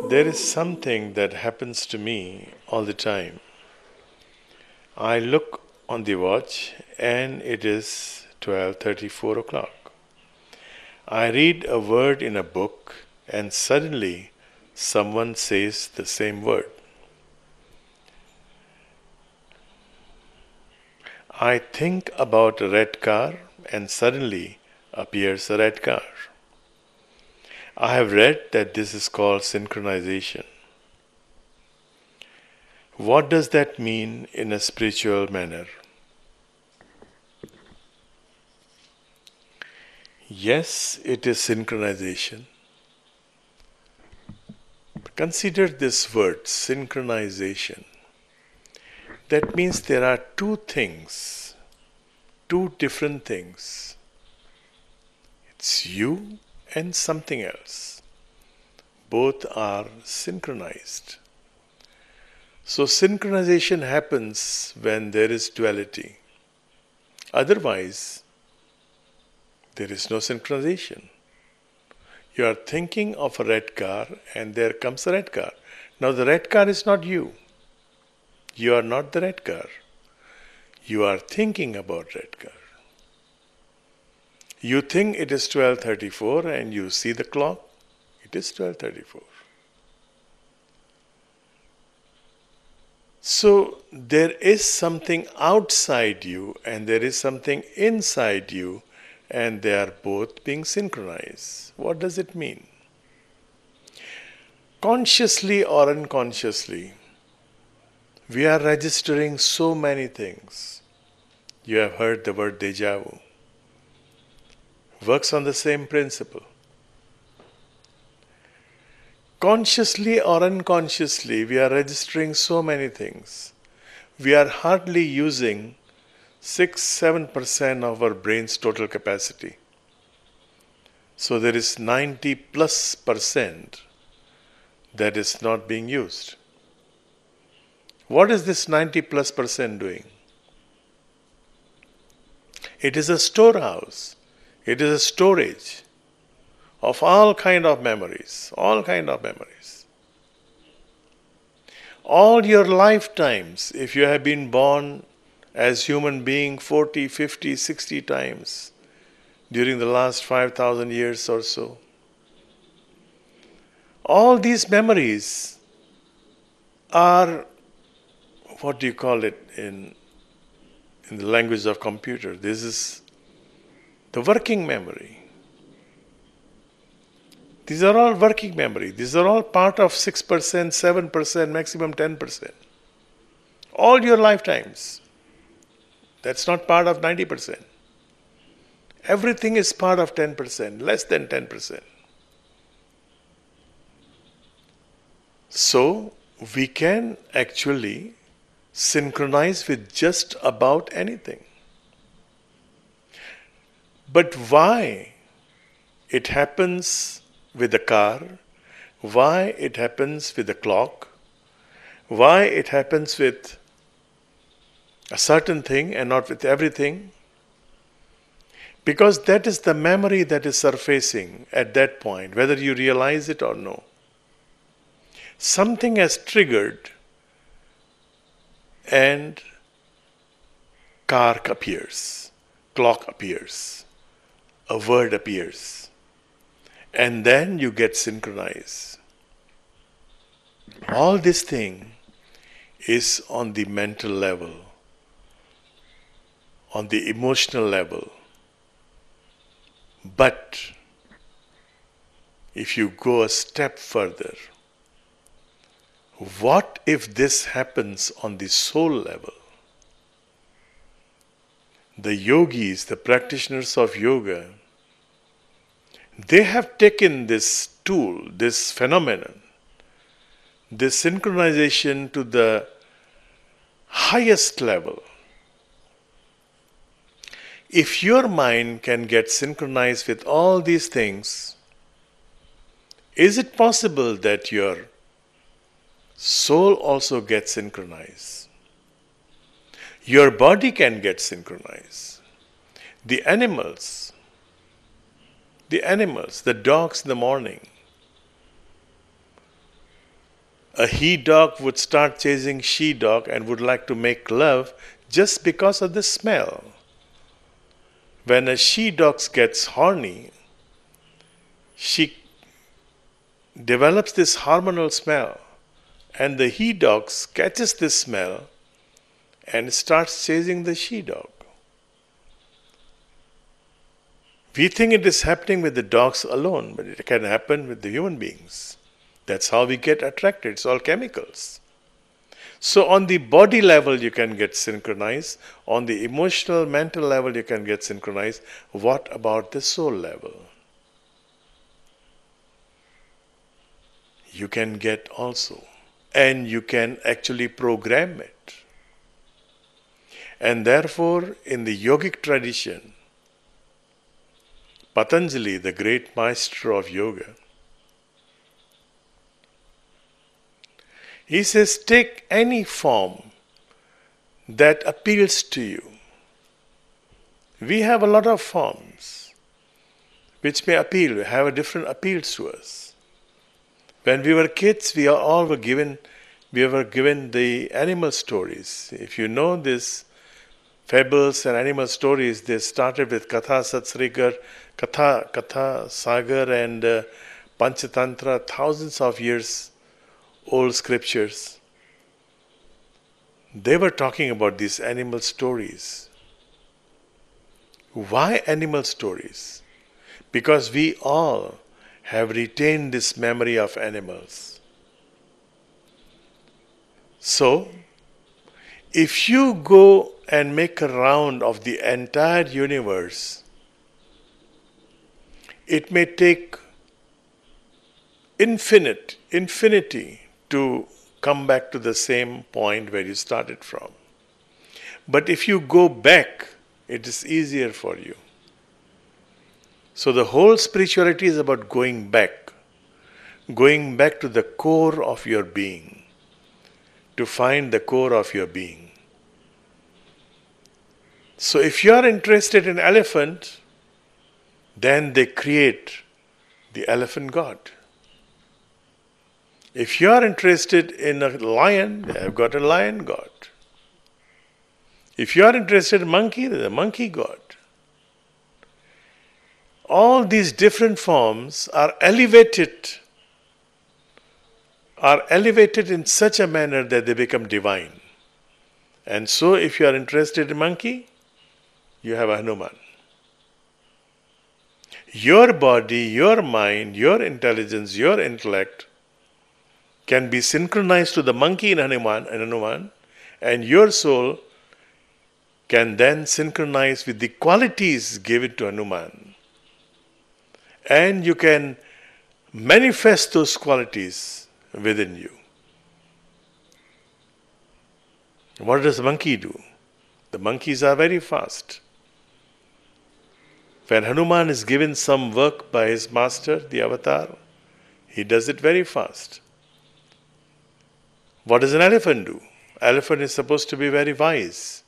There is something that happens to me all the time. I look on the watch and it is 12:34 o'clock. I read a word in a book and suddenly someone says the same word. I think about a red car and suddenly appears a red car. I have read that this is called synchronization. What does that mean in a spiritual manner? Yes, it is synchronization. Consider this word, synchronization. That means there are two things, two different things. It's you and something else. Both are synchronized. So synchronization happens when there is duality. Otherwise, there is no synchronization. You are thinking of a red car and there comes a red car. Now the red car is not you. You are not the red car. You are thinking about red car. You think it is 12:34 and you see the clock. It is 12:34. So there is something outside you and there is something inside you, and they are both being synchronized. What does it mean? Consciously or unconsciously, we are registering so many things. You have heard the word deja vu. Works on the same principle. Consciously or unconsciously, we are registering so many things. We are hardly using 6-7% of our brain's total capacity. So there is 90+% that is not being used. What is this 90+% doing? It is a storehouse. It is a storage of all kind of memories. All your lifetimes, if you have been born as human being 40, 50, 60 times during the last 5,000 years or so, all these memories are, what do you call it in the language of computer? This is the working memory. These are all working memory. These are all part of 6%, 7%, maximum 10%. All your lifetimes. That's not part of 90%. Everything is part of 10%, less than 10%. So, we can actually synchronize with just about anything. But why it happens with the car, why it happens with the clock, why it happens with a certain thing and not with everything? Because that is the memory that is surfacing at that point, whether you realize it or no. Something has triggered and car appears, clock appears, a word appears. And then you get synchronized. All this thing is on the mental level, on the emotional level. But if you go a step further, what if this happens on the soul level? The yogis, the practitioners of yoga, they have taken this tool, this phenomenon, this synchronization to the highest level. If your mind can get synchronized with all these things, is it possible that your soul also gets synchronized? Your body can get synchronized. The animals, the dogs in the morning, A he-dog would start chasing she-dog and would like to make love just because of the smell. When a she-dog gets horny, she develops this hormonal smell, and the he-dog catches this smell and starts chasing the she-dog. We think it is happening with the dogs alone, but it can happen with the human beings. That's how we get attracted. It's all chemicals. So on the body level you can get synchronized. On the emotional, mental level you can get synchronized. What about the soul level? You can get also. And you can actually program it. And therefore, in the yogic tradition, Patanjali, the great master of yoga, he says, take any form that appeals to you. We have a lot of forms which may appeal, have a different appeals to us. When we were kids, we were given the animal stories. If you know this, fables and animal stories, they started with Katha Satsrigar, Katha Sagar and Panchatantra, thousands of years old scriptures. They were talking about these animal stories. Why animal stories? Because we all have retained this memory of animals. So, if you go and make a round of the entire universe, it may take infinity to come back to the same point where you started from. But if you go back, it is easier for you. So the whole spirituality is about going back to the core of your being, to find the core of your being. So if you are interested in elephant, then they create the elephant god. If you are interested in a lion, they have got a lion god. If you are interested in monkey, there is a monkey god. All these different forms are elevated in such a manner that they become divine. And so if you are interested in monkey, you have a Hanuman. Your body, your mind, your intelligence, your intellect can be synchronized to the monkey in Hanuman, and your soul can then synchronize with the qualities given to Hanuman. And you can manifest those qualities within you. What does the monkey do? The monkeys are very fast. When Hanuman is given some work by his master, the avatar, he does it very fast. What does an elephant do? Elephant is supposed to be very wise.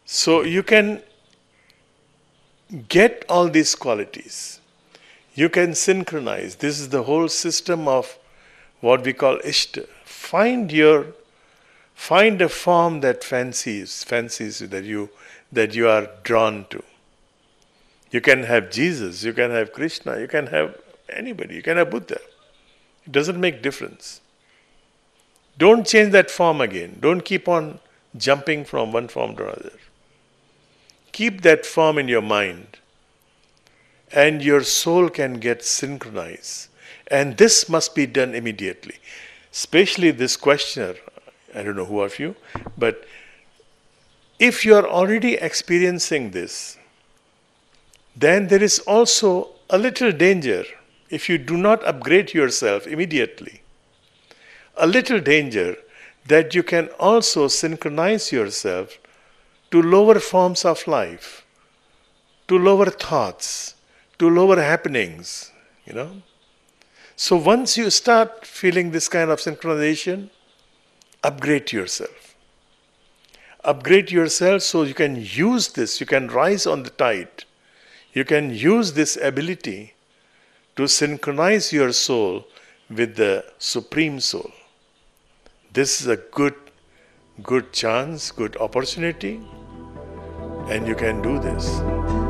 So you can get all these qualities. You can synchronize. This is the whole system of what we call Ishta. Find a form that fancies you, that you are drawn to. You can have Jesus, you can have Krishna, you can have anybody, you can have Buddha. It doesn't make difference. Don't change that form again. Don't keep on jumping from one form to another. Keep that form in your mind, and your soul can get synchronized. And this must be done immediately. Especially this questioner, I don't know who of you, but if you are already experiencing this, then there is also a little danger if you do not upgrade yourself immediately. A little danger that you can also synchronize yourself to lower forms of life, to lower thoughts, to lower happenings, So once you start feeling this kind of synchronization, upgrade yourself. Upgrade yourself so you can use this, you can rise on the tide. You can use this ability to synchronize your soul with the Supreme Soul. This is a good chance, good opportunity, and you can do this.